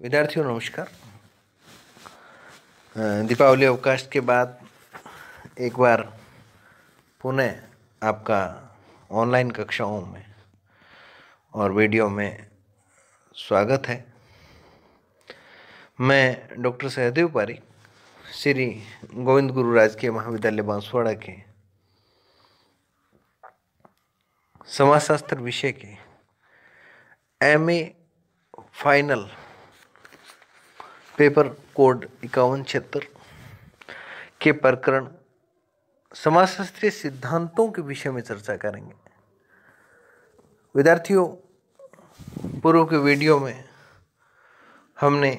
विद्यार्थियों नमस्कार। दीपावली अवकाश के बाद एक बार पुनः आपका ऑनलाइन कक्षाओं में और वीडियो में स्वागत है। मैं डॉक्टर सहदेव पारिक श्री गोविंद गुरु राजकीय महाविद्यालय बांसवाड़ा के समाजशास्त्र विषय के MA फाइनल पेपर कोड 5176 के प्रकरण समाजशास्त्रीय सिद्धांतों के विषय में चर्चा करेंगे। विद्यार्थियों, पूर्व के वीडियो में हमने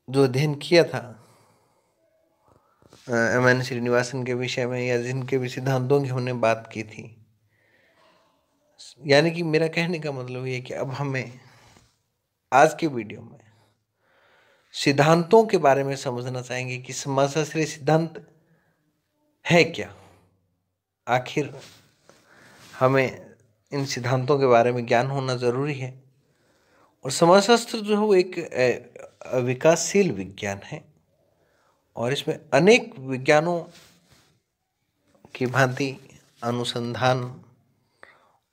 जो अध्ययन किया था MN श्रीनिवासन के विषय में या जिनके भी सिद्धांतों की हमने बात की थी, यानी कि मेरा कहने का मतलब ये कि अब हमें आज के वीडियो में सिद्धांतों के बारे में समझना चाहेंगे कि समाजशास्त्रीय सिद्धांत है क्या। आखिर हमें इन सिद्धांतों के बारे में ज्ञान होना जरूरी है। और समाजशास्त्र जो है वो एक विकासशील विज्ञान है और इसमें अनेक विज्ञानों की भांति अनुसंधान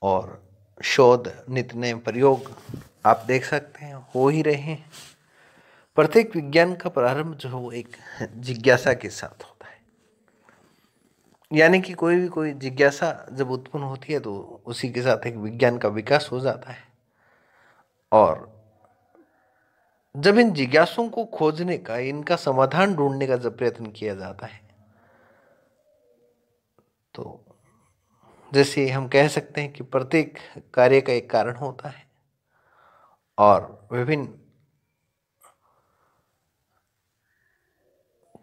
और शोध, नित्य नए प्रयोग आप देख सकते हैं हो ही रहे हैं। प्रत्येक विज्ञान का प्रारंभ जो है वो एक जिज्ञासा के साथ होता है, यानी कि कोई जिज्ञासा जब उत्पन्न होती है तो उसी के साथ एक विज्ञान का विकास हो जाता है। और जब इन जिज्ञासों को खोजने का, इनका समाधान ढूंढने का जब प्रयत्न किया जाता है तो जैसे हम कह सकते हैं कि प्रत्येक कार्य का एक कारण होता है और विभिन्न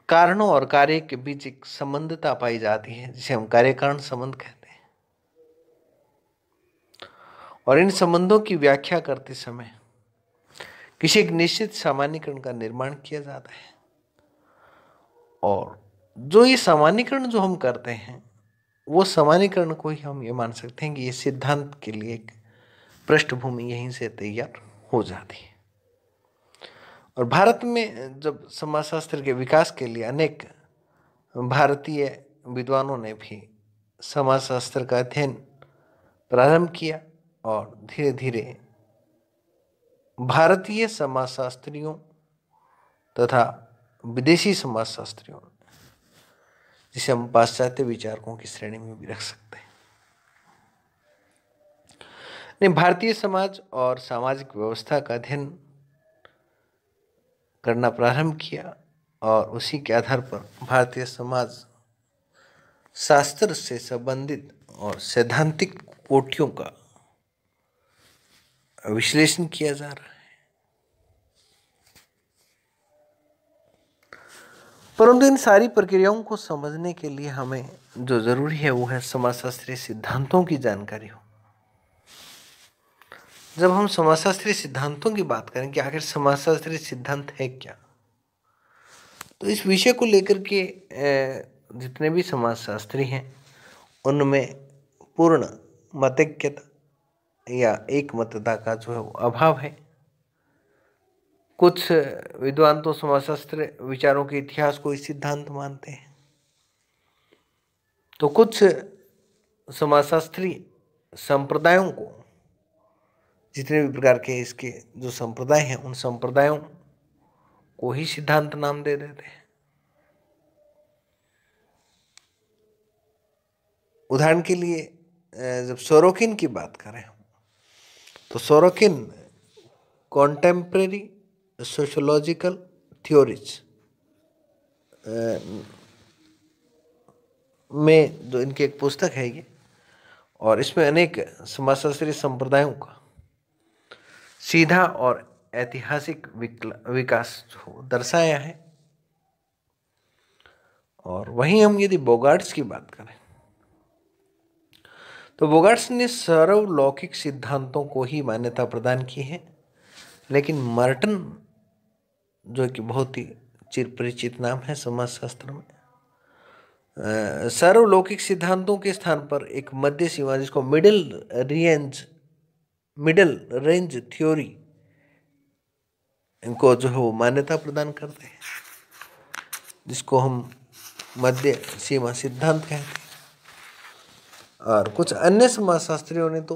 कारणों और कार्य के बीच एक संबंधता पाई जाती है जिसे हम कार्य कारण संबंध कहते हैं। और इन संबंधों की व्याख्या करते समय किसी एक निश्चित सामान्यीकरण का निर्माण किया जाता है और जो ये सामान्यीकरण जो हम करते हैं वो सामान्यीकरण को ही हम ये मान सकते हैं कि ये सिद्धांत के लिए एक पृष्ठभूमि यहीं से तैयार हो जाती है। और भारत में जब समाजशास्त्र के विकास के लिए अनेक भारतीय विद्वानों ने भी समाजशास्त्र का अध्ययन प्रारंभ किया और धीरे धीरे भारतीय समाजशास्त्रियों तथा विदेशी समाजशास्त्रियों, जिसे हम पाश्चात्य विचारकों की श्रेणी में भी रख सकते हैं, ने भारतीय समाज और सामाजिक व्यवस्था का अध्ययन करना प्रारंभ किया और उसी के आधार पर भारतीय समाज शास्त्र से संबंधित और सैद्धांतिक कोटियों का विश्लेषण किया जा रहा है। परंतु इन सारी प्रक्रियाओं को समझने के लिए हमें जो जरूरी है वो है समाजशास्त्रीय सिद्धांतों की जानकारी हो। जब हम समाजशास्त्रीय सिद्धांतों की बात करें कि आखिर समाजशास्त्रीय सिद्धांत है क्या, तो इस विषय को लेकर के जितने भी समाजशास्त्री हैं उनमें पूर्ण मतैक्यता या एक मतता का जो है वो अभाव है। कुछ विद्वान तो समाजशास्त्र विचारों के इतिहास को इस सिद्धांत मानते हैं, तो कुछ समाजशास्त्री संप्रदायों को, जितने भी प्रकार के इसके जो संप्रदाय हैं उन संप्रदायों को ही सिद्धांत नाम दे देते हैं। उदाहरण के लिए जब सोरोकिन की बात करें तो सोरोकिन कॉन्टेम्परेरी सोशियोलॉजिकल थ्योरीज में जो इनकी एक पुस्तक है ये, और इसमें अनेक समाजशास्त्रीय संप्रदायों का सीधा और ऐतिहासिक विकास जो दर्शाया है। और वहीं हम यदि बोगार्ट्स की बात करें तो बोगार्ट्स ने सार्वलौकिक सिद्धांतों को ही मान्यता प्रदान की है, लेकिन मर्टन जो कि बहुत ही चिरपरिचित नाम है समाजशास्त्र में, सार्वलौकिक सिद्धांतों के स्थान पर एक मध्य सीमा जिसको middle range middle range theory इनको जो है वो मान्यता प्रदान करते हैं, जिसको हम मध्य सीमा सिद्धांत कहते हैं। और कुछ अन्य समाजशास्त्रियों ने तो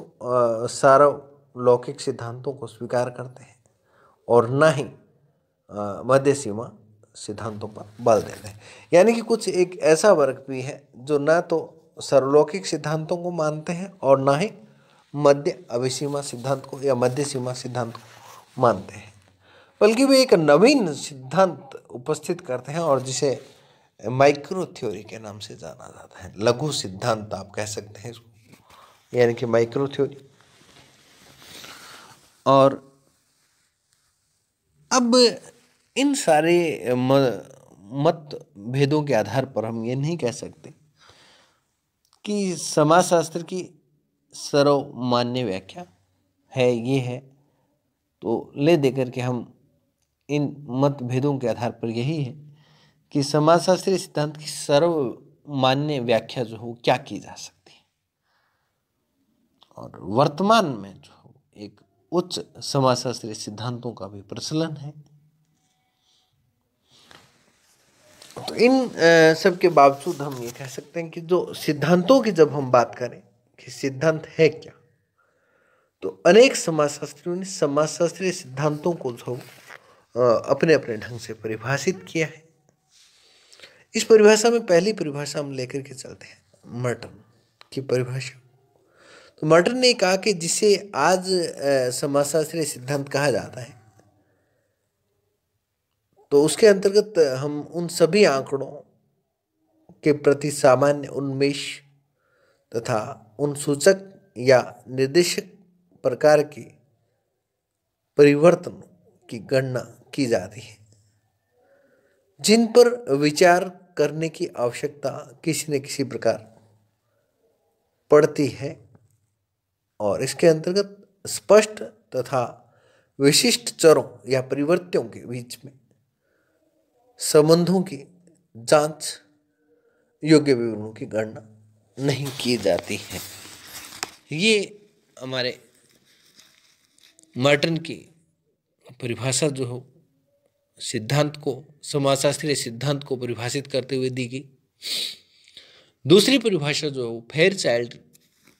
सार्वलौकिक सिद्धांतों को स्वीकार करते हैं और ना ही मध्य सीमा सिद्धांतों पर बल देते हैं। यानी कि कुछ एक ऐसा वर्ग भी है जो ना तो सार्वलौकिक सिद्धांतों को मानते हैं और ना ही मध्य अभिसीमा सिद्धांत को या मध्य सीमा सिद्धांत को मानते हैं, बल्कि वे एक नवीन सिद्धांत उपस्थित करते हैं और जिसे माइक्रो थ्योरी के नाम से जाना जाता है। लघु सिद्धांत आप कह सकते हैं इसको, यानी कि माइक्रो थ्योरी। और अब इन सारे मत भेदों के आधार पर हम ये नहीं कह सकते कि समाजशास्त्र की सर्वमान्य व्याख्या है ये है, तो ले देकर के हम इन मतभेदों के आधार पर यही है कि समाजशास्त्रीय सिद्धांत की सर्वमान्य व्याख्या जो हो क्या की जा सकती है। और वर्तमान में जो एक उच्च समाजशास्त्रीय सिद्धांतों का भी प्रचलन है। तो इन सब के बावजूद हम ये कह सकते हैं कि जो सिद्धांतों की जब हम बात करें कि सिद्धांत है क्या, तो अनेक समाजशास्त्रियों ने समाजशास्त्रीय सिद्धांतों को जो अपने अपने ढंग से परिभाषित किया है। इस परिभाषा में पहली परिभाषा हम लेकर के चलते हैं मर्टन की परिभाषा। तो मर्टन ने कहा कि जिसे आज समाजशास्त्रीय सिद्धांत कहा जाता है, तो उसके अंतर्गत हम उन सभी आंकड़ों के प्रति सामान्य उन्मेष तथा उन सूचक या निर्देशक प्रकार की परिवर्तन की गणना की जाती है, जिन पर विचार करने की आवश्यकता किसी न किसी प्रकार पड़ती है। और इसके अंतर्गत स्पष्ट तथा विशिष्ट चरों या परिवर्तनों के बीच में संबंधों की जांच योग्य विवरणों की गणना नहीं की जाती है। ये हमारे मर्टन की परिभाषा जो हो सिद्धांत को, समाजशास्त्रीय सिद्धांत को परिभाषित करते हुए दी गई। दूसरी परिभाषा जो है फेयरचाइल्ड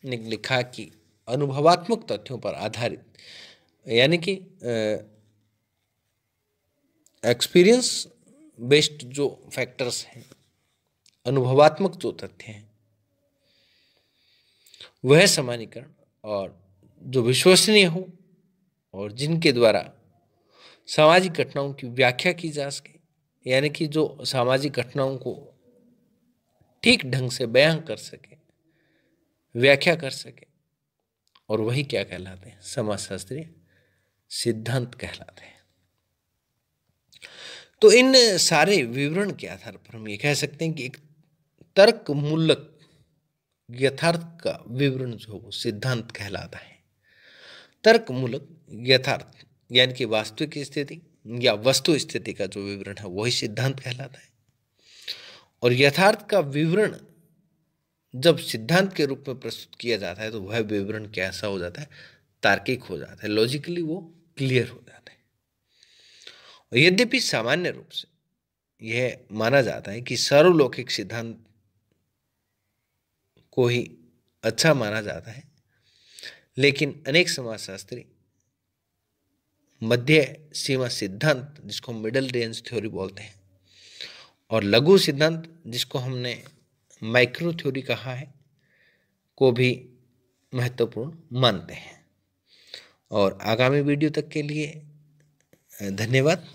ने लिखा कि अनुभवात्मक तथ्यों पर आधारित, यानी कि एक्सपीरियंस बेस्ड जो फैक्टर्स हैं, अनुभवात्मक जो तथ्य हैं, वह समानीकरण और जो विश्वसनीय हो और जिनके द्वारा सामाजिक घटनाओं की व्याख्या की जा सके, यानी कि जो सामाजिक घटनाओं को ठीक ढंग से बयां कर सके, व्याख्या कर सके, और वही क्या कहलाते हैं, समाजशास्त्रीय सिद्धांत कहलाते हैं। तो इन सारे विवरण के आधार पर हम ये कह सकते हैं कि एक तर्कमूलक यथार्थ का विवरण जो वो सिद्धांत कहलाता है। तर्कमूलक यथार्थ यानी कि वास्तविक स्थिति या वस्तु स्थिति का जो विवरण है वही सिद्धांत कहलाता है। और यथार्थ का विवरण जब सिद्धांत के रूप में प्रस्तुत किया जाता है तो वह विवरण कैसा हो जाता है, तार्किक हो जाता है, लॉजिकली वो क्लियर हो जाता है। यद्यपि सामान्य रूप से यह माना जाता है कि सार्वलौकिक सिद्धांत को ही अच्छा माना जाता है, लेकिन अनेक समाजशास्त्री मध्य सीमा सिद्धांत, जिसको मिडल रेंज थ्योरी बोलते हैं, और लघु सिद्धांत, जिसको हमने माइक्रो थ्योरी कहा है, को भी महत्वपूर्ण मानते हैं। और आगामी वीडियो तक के लिए धन्यवाद।